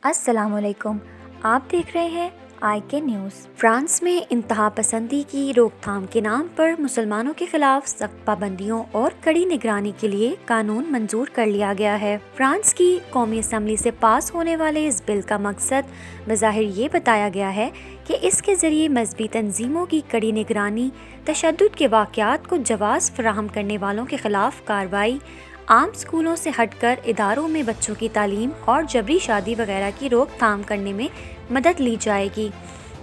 السلام علیکم، آپ دیکھ رہے ہیں آئی کے نیوز۔ فرانس میں انتہا پسندی کی روک تھام کے نام پر مسلمانوں کے خلاف سخت پابندیوں اور کڑی نگرانی کے لیے قانون منظور کر لیا گیا ہے۔ فرانس کی قومی اسمبلی سے پاس ہونے والے اس بل کا مقصد بظاہر یہ بتایا گیا ہے کہ اس کے ذریعے مذہبی تنظیموں کی کڑی نگرانی، تشدد کے واقعات کو جواز فراہم کرنے والوں کے خلاف کارروائی، عام اسکولوں سے ہٹ کر اداروں میں بچوں کی تعلیم اور جبری شادی وغیرہ کی روک تھام کرنے میں مدد لی جائے گی۔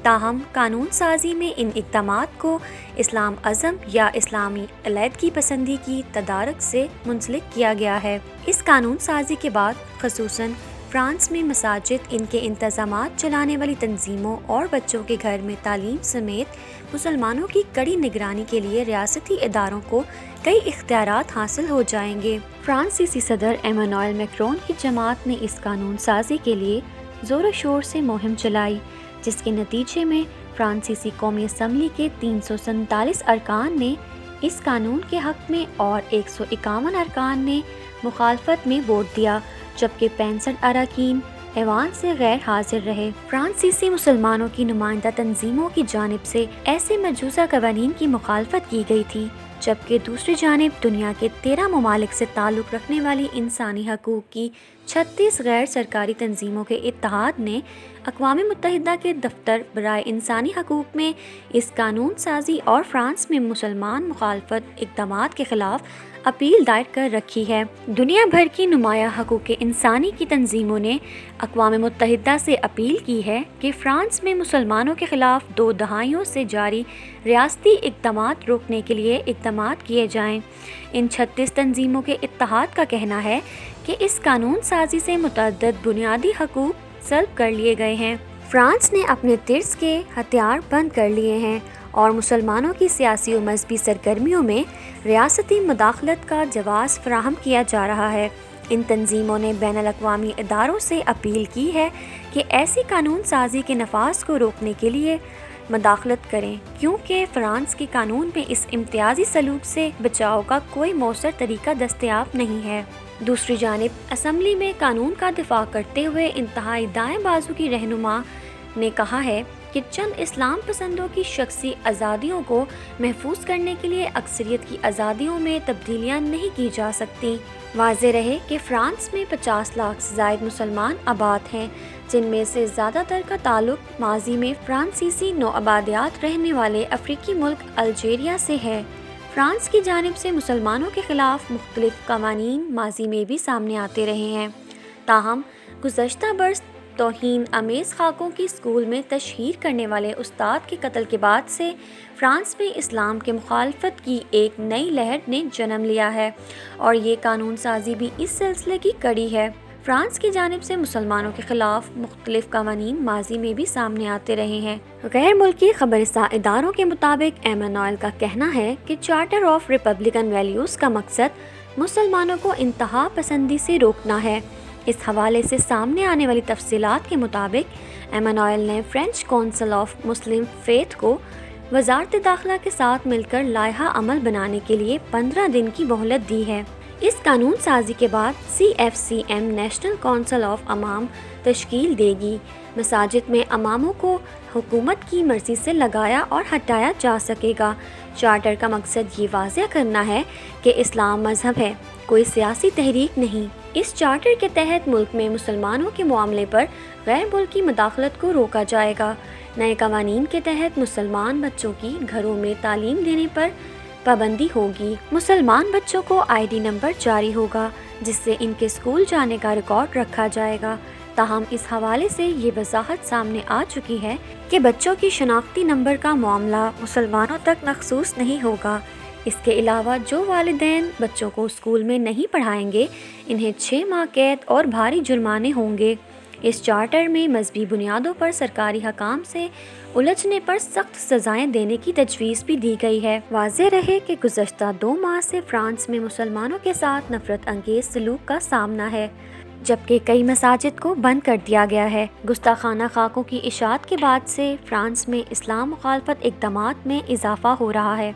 تاہم قانون سازی میں ان اقدامات کو اسلام ازم یا اسلامی علیحدگی پسندی کی تدارک سے منسلک کیا گیا ہے۔ اس قانون سازی کے بعد خصوصاً فرانس میں مساجد، ان کے انتظامات چلانے والی تنظیموں اور بچوں کے گھر میں تعلیم سمیت مسلمانوں کی کڑی نگرانی کے لیے ریاستی اداروں کو کئی اختیارات حاصل ہو جائیں گے۔ فرانسیسی صدر ایمانوئل میکرون کی جماعت نے اس قانون سازی کے لیے زور و شور سے مہم چلائی، جس کے نتیجے میں فرانسیسی قومی اسمبلی کے 347 ارکان نے اس قانون کے حق میں اور 151 ارکان نے مخالفت میں ووٹ دیا، جبکہ 65 اراکین ایوان سے غیر حاضر رہے۔ فرانسیسی مسلمانوں کی نمائندہ تنظیموں کی جانب سے ایسے مجوزہ قوانین کی مخالفت کی گئی تھی، جبکہ دوسری جانب دنیا کے 13 ممالک سے تعلق رکھنے والی انسانی حقوق کی 36 غیر سرکاری تنظیموں کے اتحاد نے اقوام متحدہ کے دفتر برائے انسانی حقوق میں اس قانون سازی اور فرانس میں مسلمان مخالفت اقدامات کے خلاف اپیل دائر کر رکھی ہے۔ دنیا بھر کی نمایاں حقوق انسانی کی تنظیموں نے اقوام متحدہ سے اپیل کی ہے کہ فرانس میں مسلمانوں کے خلاف 2 دہائیوں سے جاری ریاستی اقدامات روکنے کے لیے اقدامات کیے جائیں۔ ان 36 تنظیموں کے اتحاد کا کہنا ہے کہ اس قانون سازی سے متعدد بنیادی حقوق سلب کر لیے گئے ہیں۔ فرانس نے اپنے طرز کے ہتھیار بند کر لیے ہیں اور مسلمانوں کی سیاسی و مذہبی سرگرمیوں میں ریاستی مداخلت کا جواز فراہم کیا جا رہا ہے۔ ان تنظیموں نے بین الاقوامی اداروں سے اپیل کی ہے کہ ایسی قانون سازی کے نفاذ کو روکنے کے لیے مداخلت کریں، کیونکہ فرانس کے قانون میں اس امتیازی سلوک سے بچاؤ کا کوئی مؤثر طریقہ دستیاب نہیں ہے۔ دوسری جانب اسمبلی میں قانون کا دفاع کرتے ہوئے انتہائی دائیں بازو کی رہنما نے کہا ہے کہ چند اسلام پسندوں کی شخصی آزادیوں کو محفوظ کرنے کے لیے اکثریت کی آزادیوں میں تبدیلیاں نہیں کی جا سکتی۔ واضح رہے کہ فرانس میں 50 لاکھ سے زائد مسلمان آباد ہیں، جن میں سے زیادہ تر کا تعلق ماضی میں فرانسیسی نوآبادیات رہنے والے افریقی ملک الجیریا سے ہے۔ فرانس کی جانب سے مسلمانوں کے خلاف مختلف قوانین ماضی میں بھی سامنے آتے رہے ہیں، تاہم گزشتہ برس توہین آمیز خاکوں کی اسکول میں تشہیر کرنے والے استاد کے قتل کے بعد سے فرانس میں اسلام کے مخالفت کی ایک نئی لہر نے جنم لیا ہے، اور یہ قانون سازی بھی اس سلسلے کی کڑی ہے۔ فرانس کی جانب سے مسلمانوں کے خلاف مختلف قوانین ماضی میں بھی سامنے آتے رہے ہیں۔ غیر ملکی خبررساں اداروں کے مطابق ایمانوئل کا کہنا ہے کہ چارٹر آف ریپبلکن ویلیوز کا مقصد مسلمانوں کو انتہا پسندی سے روکنا ہے۔ اس حوالے سے سامنے آنے والی تفصیلات کے مطابق ایمانوئل نے French council of Muslim faith کو وزارت داخلہ کے ساتھ مل کر لائحہ عمل بنانے کے لیے 15 دن کی مہلت دی ہے۔ اس قانون سازی کے بعد CFCM نیشنل کونسل آف امام تشکیل دے گی۔ مساجد میں اماموں کو حکومت کی مرضی سے لگایا اور ہٹایا جا سکے گا۔ چارٹر کا مقصد یہ واضح کرنا ہے کہ اسلام مذہب ہے، کوئی سیاسی تحریک نہیں۔ اس چارٹر کے تحت ملک میں مسلمانوں کے معاملے پر غیر ملکی مداخلت کو روکا جائے گا۔ نئے قوانین کے تحت مسلمان بچوں کی گھروں میں تعلیم دینے پر پابندی ہوگی۔ مسلمان بچوں کو ID نمبر جاری ہوگا، جس سے ان کے اسکول جانے کا ریکارڈ رکھا جائے گا۔ تاہم اس حوالے سے یہ وضاحت سامنے آ چکی ہے کہ بچوں کی شناختی نمبر کا معاملہ مسلمانوں تک مخصوص نہیں ہوگا۔ اس کے علاوہ جو والدین بچوں کو اسکول میں نہیں پڑھائیں گے، انہیں 6 ماہ قید اور بھاری جرمانے ہوں گے۔ اس چارٹر میں مذہبی بنیادوں پر سرکاری حکام سے الجھنے پر سخت سزائیں دینے کی تجویز بھی دی گئی ہے۔ واضح رہے کہ گزشتہ 2 ماہ سے فرانس میں مسلمانوں کے ساتھ نفرت انگیز سلوک کا سامنا ہے۔ جبکہ کئی مساجد کو بند کر دیا گیا ہے۔ گستاخانہ خاکوں کی اشاعت کے بعد سے فرانس میں اسلام مخالفت اقدامات میں اضافہ ہو رہا ہے۔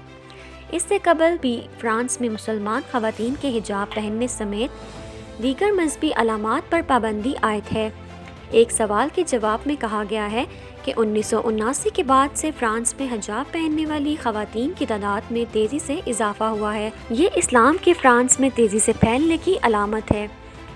اس سے قبل بھی فرانس میں مسلمان خواتین کے حجاب پہننے سمیت دیگر مذہبی علامات پر پابندی عائد ہے۔ ایک سوال کے جواب میں کہا گیا ہے کہ 1979 کے بعد سے فرانس میں حجاب پہننے والی خواتین کی تعداد میں تیزی سے اضافہ ہوا ہے۔ یہ اسلام کے فرانس میں تیزی سے پھیلنے کی علامت ہے۔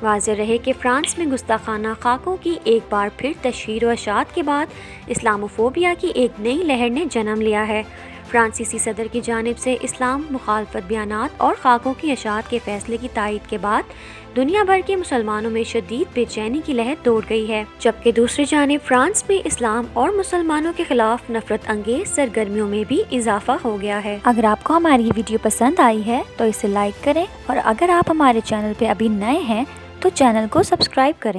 واضح رہے کہ فرانس میں گستاخانہ خاکوں کی ایک بار پھر تشہیر و اشاعت کے بعد اسلاموفوبیا کی ایک نئی لہر نے جنم لیا ہے۔ فرانسیسی صدر کی جانب سے اسلام مخالفت بیانات اور خاکوں کی اشاعت کے فیصلے کی تائید کے بعد دنیا بھر کے مسلمانوں میں شدید بے چینی کی لہر دوڑ گئی ہے، جبکہ دوسری جانب فرانس میں اسلام اور مسلمانوں کے خلاف نفرت انگیز سرگرمیوں میں بھی اضافہ ہو گیا ہے۔ اگر آپ کو ہماری یہ ویڈیو پسند آئی ہے تو اسے لائک کریں، اور اگر آپ ہمارے چینل پہ ابھی نئے ہیں تو چینل کو سبسکرائب کریں۔